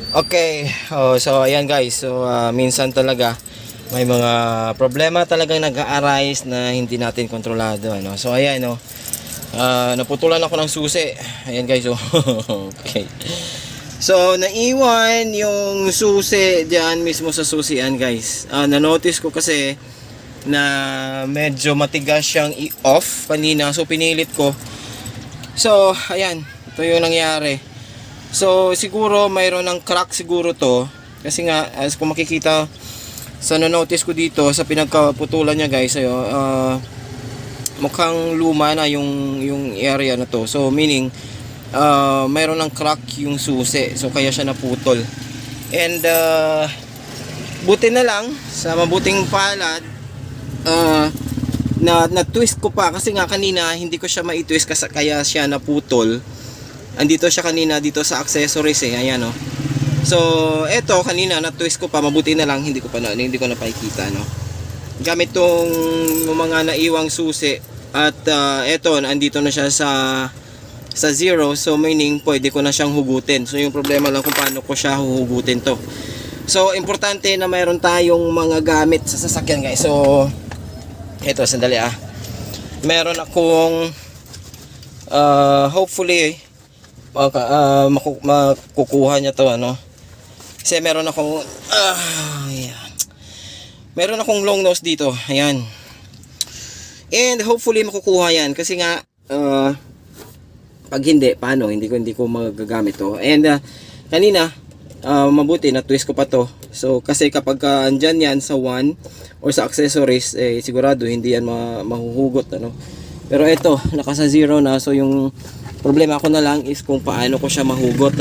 Okay, so ayan guys, so minsan talaga may mga problema talagang nag-a-arise na hindi natin kontrolado, ano. So ayan, naputulan ako ng susi. Ayan guys, okay. So naiwan yung susi diyan mismo sa susian guys. Na-notice ko kasi na medyo matigas siyang i-off kanina, so pinilit ko. So ayan, ito yung nangyari. So siguro mayroon ng crack siguro to, kasi nga as kung makikita sa notice ko dito sa pinagkaputulan niya guys, mukhang luma na yung area na to. So meaning mayroon ng crack yung susi, so kaya siya naputol. And buti na lang sa mabuting palad, na twist ko pa, kasi nga kanina hindi ko siya mai-twist kasi kaya siya naputol. Andito siya kanina dito sa accessories ayan So eto kanina na twist ko pa, mabuti na lang hindi ko napakikita gamit tong mga naiwang susi. At eto andito na siya sa zero, so meaning pwede ko na siyang hugutin. So yung problema lang kung paano ko siya huhugutin to. So importante na mayroon tayong mga gamit sa sasakyan guys. So eto, sandali meron akong hopefully makukuha niya to kasi meron akong ayan. Meron akong long nose dito, ayan, and hopefully makukuha yan kasi nga pag hindi, paano, hindi ko magagamit to. And kanina mabuti na twist ko pa to, so kasi kapag andyan yan sa 1 or sa accessories, sigurado hindi yan mahuhugot pero ito nakasa 0 na, so yung problema ko na lang is kung paano ko siya mahugot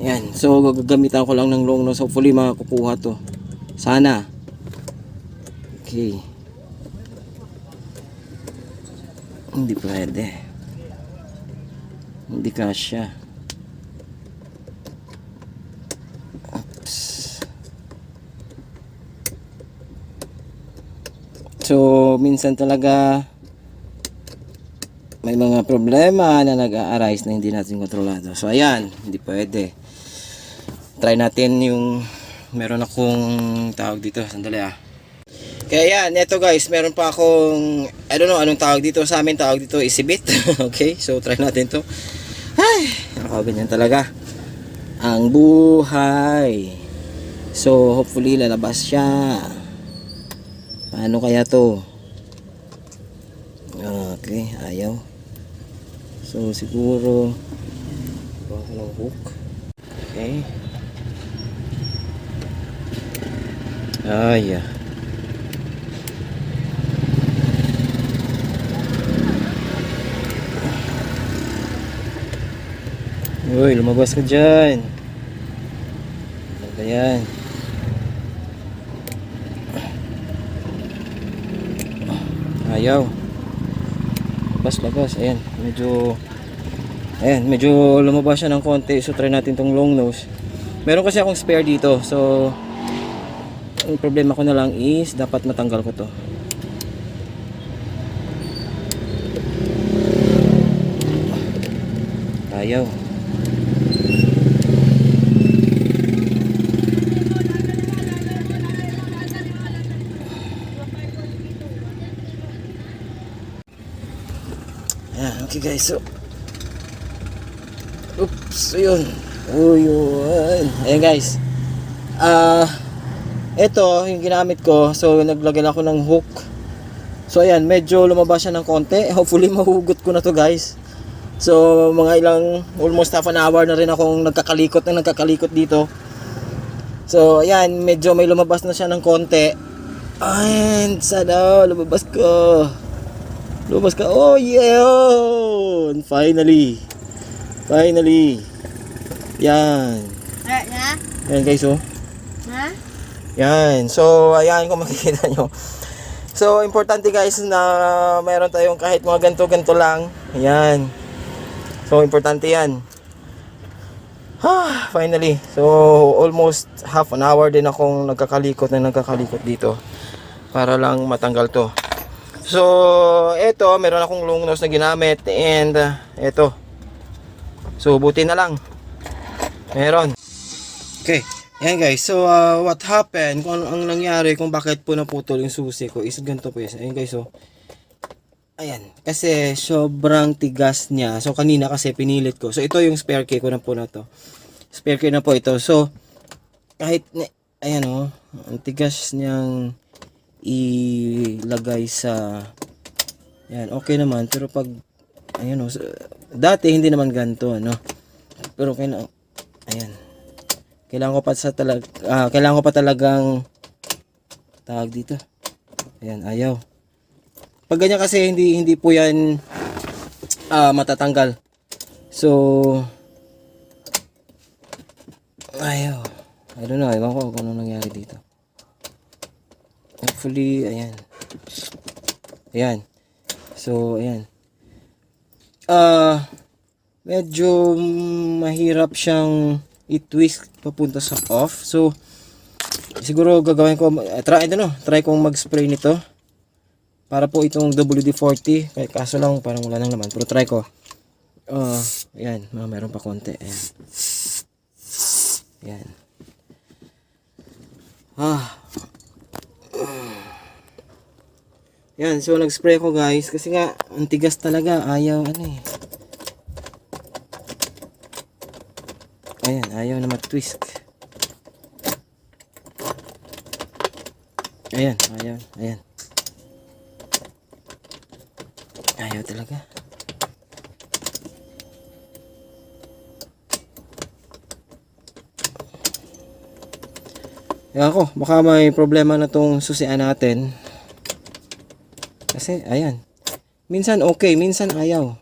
Ayan, so gagamitan ko lang ng long nose, hopefully makukuha to sana. Okay, hindi pwede, hindi kasya. Oops. So minsan talaga may mga problema na nag-a-arise na hindi natin kontrolado. So ayan, hindi pwede. Try natin yung meron akong tawag dito, sandali Kaya yan, eto guys, meron pa akong I don't know anong tawag dito, sa amin tawag dito isibit. Okay, so try natin to. Ay, ganyan talaga ang buhay. So hopefully lalabas siya. Paano kaya to? Okay, ayaw. So siguro gawa ko ng hook. Okay. Yeah. Uy, lumabas ka dyan. Ano ba yan? Ayaw. Labas. Ayan, medyo lumabas siya ng konti. So try natin tong long nose. Meron kasi akong spare dito. So ang problema ko na lang is dapat matanggal ko to. Ayaw. Okay guys, so oops, ayun. Ayan guys, ito yung ginamit ko. So naglagay ako ng hook. So ayan, medyo lumabas siya ng konti. Hopefully mahugot ko na to guys. So mga almost half an hour na rin akong nagkakalikot dito. So ayan, medyo may lumabas na siya ng konti. And sana lumabas ka. Oh yeah, finally yan. Yan guys, yan. So ayan, kung makikita nyo, so importante guys na mayroon tayong kahit mga ganto lang. Ayan, so importante yan. Finally, so almost half an hour din akong nagkakalikot dito para lang matanggal to. So eto, meron akong long nose na ginamit, and eto, so buti na lang meron. Okay. Ayan guys, so what happened, kung ano ang nangyari, kung bakit po naputol yung susi ko is ganito po guys. Ayan guys, so ayan, kasi sobrang tigas niya. So kanina kasi pinilit ko. So ito yung spare key ko na po na to. Spare key na po ito. So kahit ayan oh, ang tigas niyang ilagay sa ayan, okay naman, pero pag ayan oh, so, dati hindi naman ganito ano. Pero kailangan ayan. Kailangan ko pa talagang tawag dito. Ayan, ayaw. Pag ganyan kasi hindi po 'yan matatanggal. So ayaw. I don't know, ewan ko kung ano nangyari dito. Hopefully, ayan. Ayan. So, ayan. Medyo mahirap siyang i-twist papunta sa off. So, siguro gagawin ko, try kong mag-spray nito. Para po itong WD-40. Kaso lang, parang wala nang laman. Pero try ko. Ayan, meron pa konti. Ayan. Ayan. Yan, so nag-spray ko guys kasi nga ang tigas talaga, ayaw ano eh. Ayan, ayaw na mag-twist. Ayan, ayan. Ayaw talaga. Ewan ko, baka may problema na tong susian natin. Kasi, ayan. Minsan okay, minsan ayaw.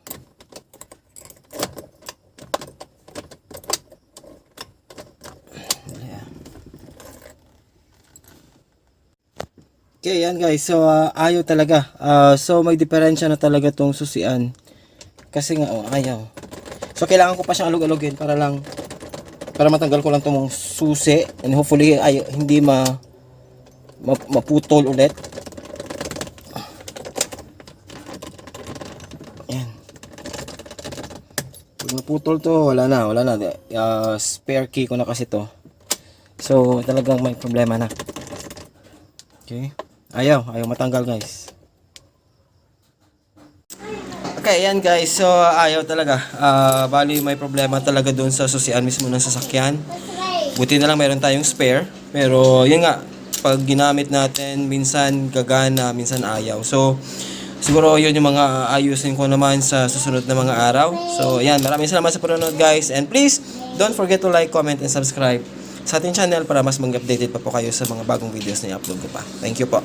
Okay, yan guys. So, ayaw talaga. So, may diferensya na talaga tong susian. Kasi nga, ayaw. So, kailangan ko pa siyang alug-alugin para matanggal ko lang itong susi and hopefully ay hindi maputol ulit. Ayan. Pag naputol to, wala na. Spare key ko na kasi to. So talagang may problema na. Okay. Ayaw matanggal guys. Okay, ayan guys. So, ayaw talaga. Bali, may problema talaga doon sa susian mismo ng sasakyan. Buti na lang meron tayong spare. Pero, yun nga. Pag ginamit natin, minsan gagana, minsan ayaw. So, siguro yun yung mga ayusin ko naman sa susunod na mga araw. So, ayan. Maraming salamat sa panonood guys. And please, don't forget to like, comment, and subscribe sa ating channel para mas mag-updated pa po kayo sa mga bagong videos na i-upload ko pa. Thank you po.